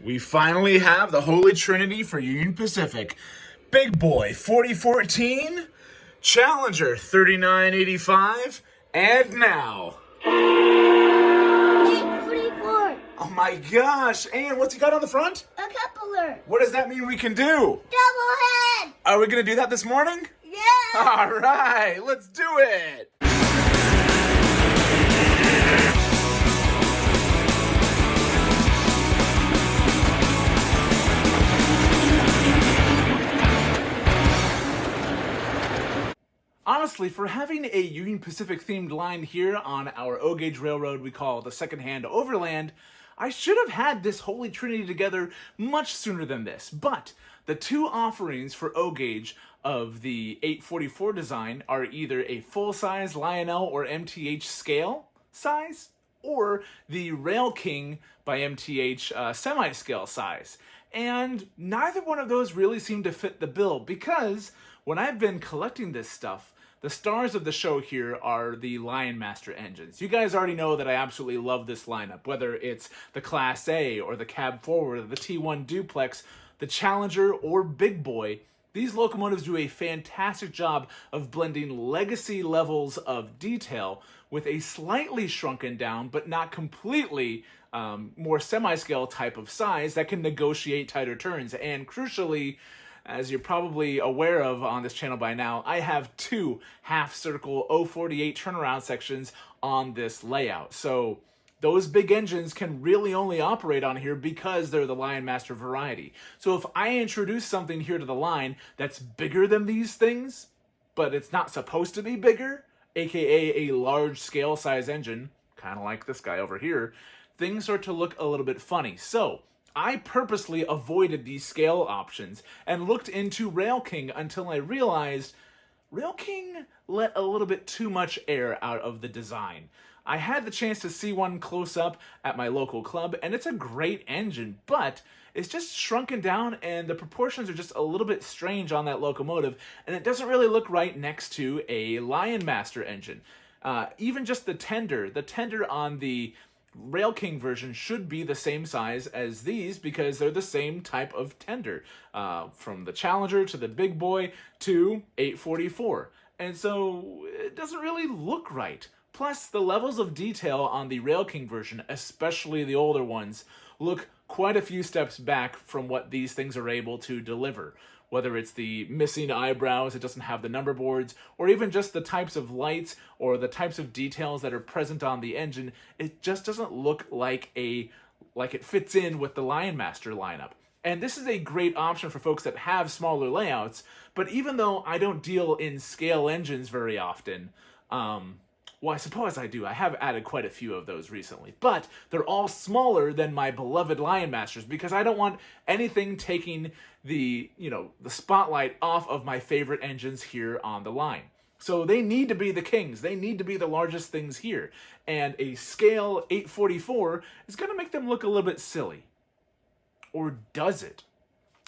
We finally have the Holy Trinity for Union Pacific. Big Boy 4014, Challenger 3985, and now. 844. Oh my gosh, Ann, what's he got on the front? A coupler. What does that mean we can do? Double head. Are we gonna do that this morning? Yeah. Alright, let's do it! Honestly, for having a Union Pacific themed line here on our O-Gauge Railroad we call the secondhand Overland, I should have had this Holy Trinity together much sooner than this. But the two offerings for O-Gauge of the 844 design are either a full-size Lionel or MTH scale size, or the Rail King by MTH semi-scale size. And neither one of those really seem to fit the bill, because when I've been collecting this stuff, the stars of the show here are the Lion Master engines. You guys already know that I absolutely love this lineup, whether it's the Class A or the Cab Forward, or the T1 Duplex, the Challenger, or Big Boy. These locomotives do a fantastic job of blending legacy levels of detail with a slightly shrunken down, but not completely more semi-scale type of size that can negotiate tighter turns. And crucially, as you're probably aware of on this channel by now, I have two half-circle 048 turnaround sections on this layout. So those big engines can really only operate on here because they're the Lion Master variety. So if I introduce something here to the line that's bigger than these things, but it's not supposed to be bigger, aka a large scale size engine, kind of like this guy over here, things start to look a little bit funny. So I purposely avoided these scale options and looked into Rail King until I realized Rail King let a little bit too much air out of the design. I had the chance to see one close up at my local club, and it's a great engine, but it's just shrunken down and the proportions are just a little bit strange on that locomotive, and it doesn't really look right next to a Lion Master engine. Even just the tender on the Rail King version should be the same size as these because they're the same type of tender, from the Challenger to the Big Boy to 844. And so it doesn't really look right. Plus, the levels of detail on the Rail King version, especially the older ones, look quite a few steps back from what these things are able to deliver. Whether it's the missing eyebrows, it doesn't have the number boards, or even just the types of lights or the types of details that are present on the engine, it just doesn't look like it fits in with the Lion Master lineup. And this is a great option for folks that have smaller layouts, but even though I don't deal in scale engines very often, well, I suppose I do. I have added quite a few of those recently. But they're all smaller than my beloved Lion Masters because I don't want anything taking the spotlight off of my favorite engines here on the line. So they need to be the kings. They need to be the largest things here. And a scale 844 is going to make them look a little bit silly. Or does it?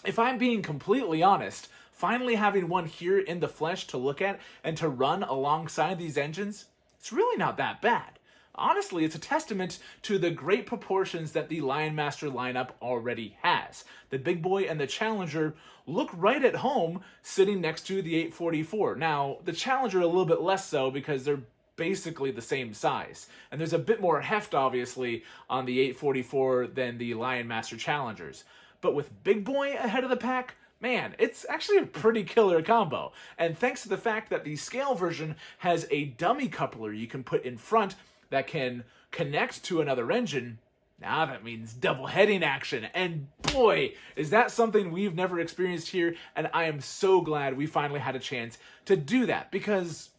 If I'm being completely honest, finally having one here in the flesh to look at and to run alongside these engines, it's really not that bad. Honestly, it's a testament to the great proportions that the Lion Master lineup already has. The Big Boy and the Challenger look right at home sitting next to the 844. Now, the Challenger a little bit less so because they're basically the same size. And there's a bit more heft, obviously, on the 844 than the Lion Master Challengers. But with Big Boy ahead of the pack, man, it's actually a pretty killer combo. And thanks to the fact that the scale version has a dummy coupler you can put in front that can connect to another engine, now that means double heading action. And boy, is that something we've never experienced here. And I am so glad we finally had a chance to do that because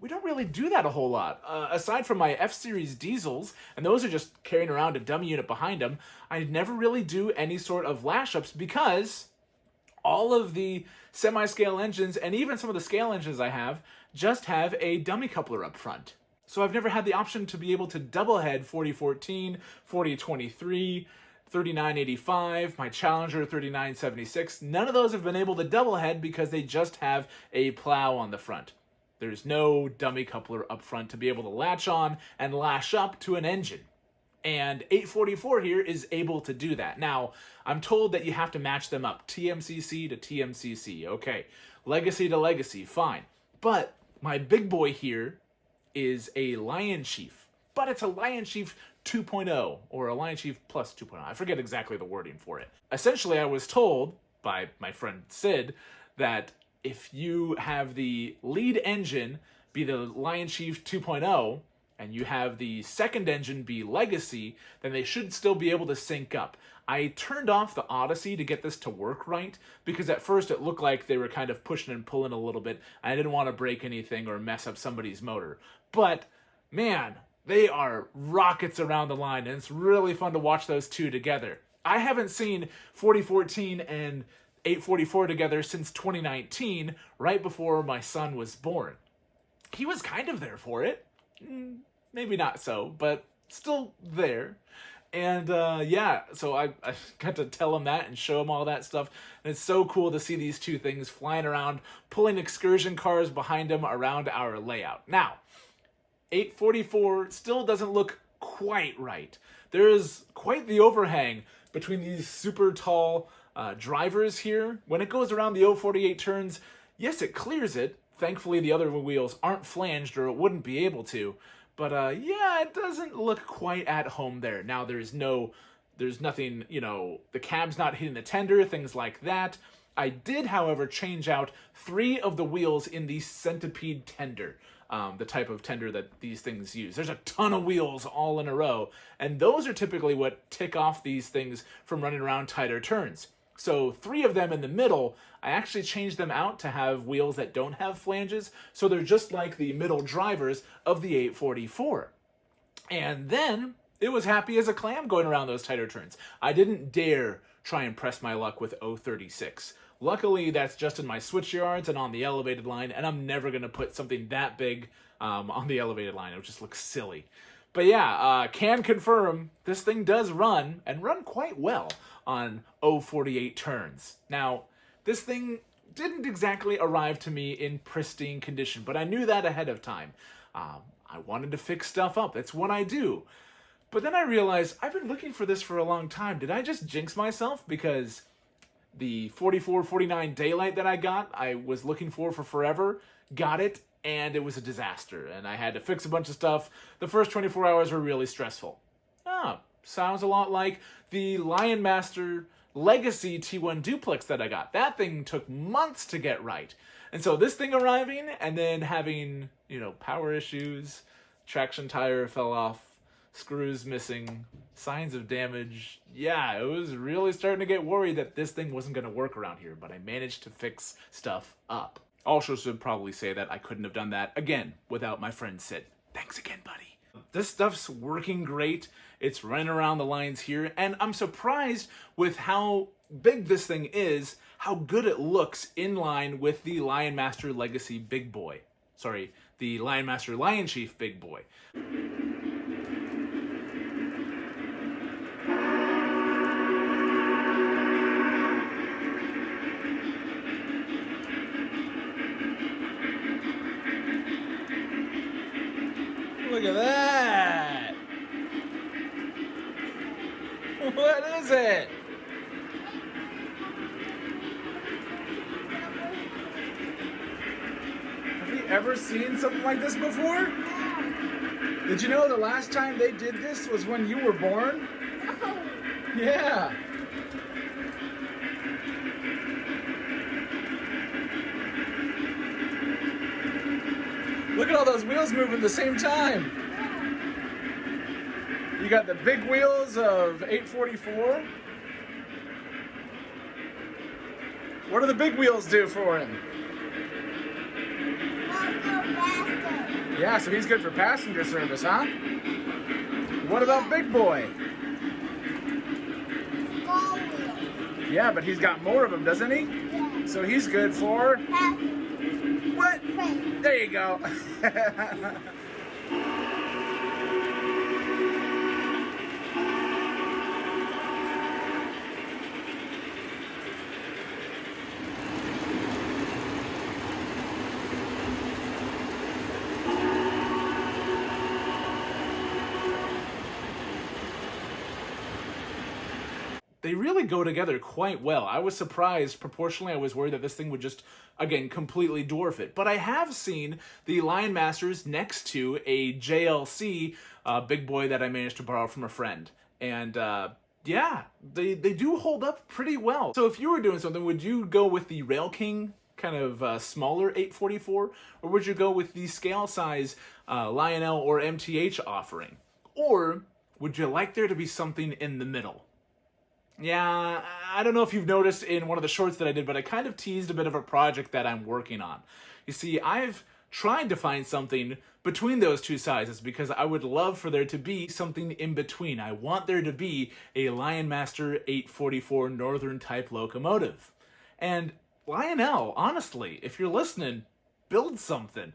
we don't really do that a whole lot. Aside from my F-Series diesels, and those are just carrying around a dummy unit behind them, I never really do any sort of lash-ups because all of the semi-scale engines, and even some of the scale engines I have, just have a dummy coupler up front. So I've never had the option to be able to double head 4014, 4023, 3985, my Challenger 3976. None of those have been able to double head because they just have a plow on the front. There's no dummy coupler up front to be able to latch on and lash up to an engine. And 844 here is able to do that. Now, I'm told that you have to match them up. TMCC to TMCC. Okay. Legacy to Legacy. Fine. But my big boy here is a Lion Chief. But it's a Lion Chief 2.0 or a Lion Chief Plus 2.0. I forget exactly the wording for it. Essentially, I was told by my friend Sid that if you have the lead engine be the Lion Chief 2.0, and you have the second engine be Legacy, then they should still be able to sync up. I turned off the Odyssey to get this to work right, because at first it looked like they were kind of pushing and pulling a little bit. I didn't want to break anything or mess up somebody's motor. But, man, they are rockets around the line, and it's really fun to watch those two together. I haven't seen 4014 and 844 together since 2019, right before my son was born. He was kind of there for it. Maybe not so, but still there. And yeah, so I got to tell him that and show him all that stuff. And it's so cool to see these two things flying around, pulling excursion cars behind them around our layout. Now, 844 still doesn't look quite right. There is quite the overhang between these super tall drivers here. When it goes around the 048 turns, yes, it clears it. Thankfully, the other wheels aren't flanged or it wouldn't be able to. But yeah, it doesn't look quite at home there. Now, there's nothing, the cab's not hitting the tender, things like that. I did, however, change out 3 of the wheels in the centipede tender, the type of tender that these things use. There's a ton of wheels all in a row, and those are typically what tick off these things from running around tighter turns. So 3 of them in the middle, I actually changed them out to have wheels that don't have flanges, so they're just like the middle drivers of the 844. And then it was happy as a clam going around those tighter turns. I didn't dare try and press my luck with 036. Luckily, that's just in my switch yards and on the elevated line, and I'm never going to put something that big on the elevated line. It would just look silly. But yeah, can confirm this thing does run, and run quite well, on 048 turns. Now, this thing didn't exactly arrive to me in pristine condition, but I knew that ahead of time. I wanted to fix stuff up. That's what I do. But then I realized I've been looking for this for a long time. Did I just jinx myself? Because the 4449 Daylight that I got, I was looking for forever, got it, and it was a disaster. And I had to fix a bunch of stuff. The first 24 hours were really stressful. Sounds a lot like the Lion Master Legacy T1 duplex that I got. That thing took months to get right. And so this thing arriving and then having, power issues, traction tire fell off, screws missing, signs of damage. Yeah, it was really starting to get worried that this thing wasn't going to work around here, but I managed to fix stuff up. Also should probably say that I couldn't have done that, again, without my friend Sid. Thanks again, buddy. This stuff's working great. It's running around the lines here, and I'm surprised with how big this thing is, how good it looks in line with the Lion Master Legacy Big Boy. Sorry, the Lion Master Lion Chief Big Boy. Look at that! What is it? Have you ever seen something like this before? Did you know the last time they did this was when you were born? Yeah. Look at all those wheels moving at the same time. You got the big wheels of 844. What do the big wheels do for him? Yeah, so he's good for passenger service, huh? What about Big Boy? Yeah, but he's got more of them, doesn't he? Yeah. So he's good for... What? There you go. they really go together quite well. I was surprised proportionally. I was worried that this thing would just, again, completely dwarf it. But I have seen the Lion Masters next to a JLC big boy that I managed to borrow from a friend. And yeah, they do hold up pretty well. So if you were doing something, would you go with the Rail King kind of smaller 844, or would you go with the scale size Lionel or MTH offering? Or would you like there to be something in the middle? Yeah, I don't know if you've noticed in one of the shorts that I did, but I kind of teased a bit of a project that I'm working on. You see, I've tried to find something between those two sizes because I would love for there to be something in between. I want there to be a Lion Master 844 Northern type locomotive. And Lionel, honestly, if you're listening, build something.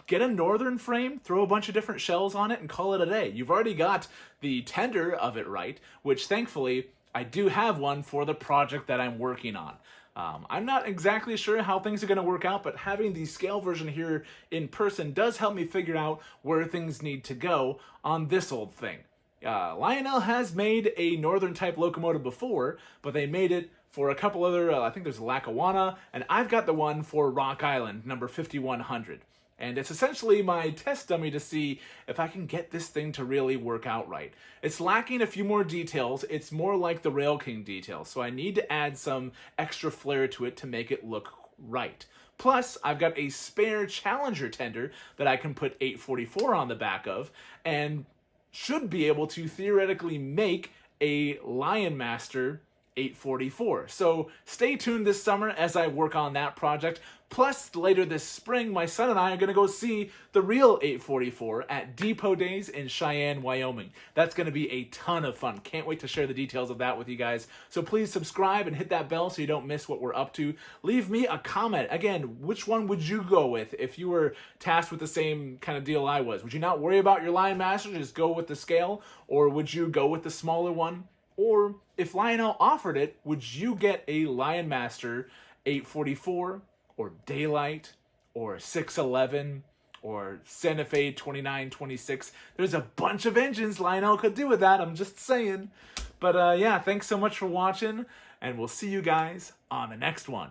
Get a Northern frame, throw a bunch of different shells on it, and call it a day. You've already got the tender of it right, which thankfully I do have one for the project that I'm working on. I'm not exactly sure how things are going to work out, but having the scale version here in person does help me figure out where things need to go on this old thing. Lionel has made a Northern type locomotive before, but they made it for a couple other, I think there's Lackawanna, and I've got the one for Rock Island, number 5100. And it's essentially my test dummy to see if I can get this thing to really work out right. It's lacking a few more details. It's more like the Rail King details, so I need to add some extra flair to it to make it look right. Plus, I've got a spare Challenger tender that I can put 844 on the back of, and should be able to theoretically make a Lion Master 844. So stay tuned this summer as I work on that project. Plus, later this spring, my son and I are going to go see the real 844 at Depot Days in Cheyenne, Wyoming. That's going to be a ton of fun. Can't wait to share the details of that with you guys. So please subscribe and hit that bell so you don't miss what we're up to. Leave me a comment. Again, which one would you go with if you were tasked with the same kind of deal I was? Would you not worry about your Lion Master, just go with the scale? Or would you go with the smaller one? Or if Lionel offered it, would you get a Lion Master 844 or Daylight or 611 or Santa Fe 2926? There's a bunch of engines Lionel could do with that, I'm just saying. But yeah, thanks so much for watching, and we'll see you guys on the next one.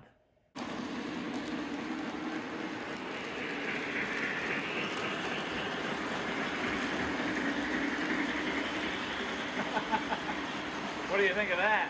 What do you think of that?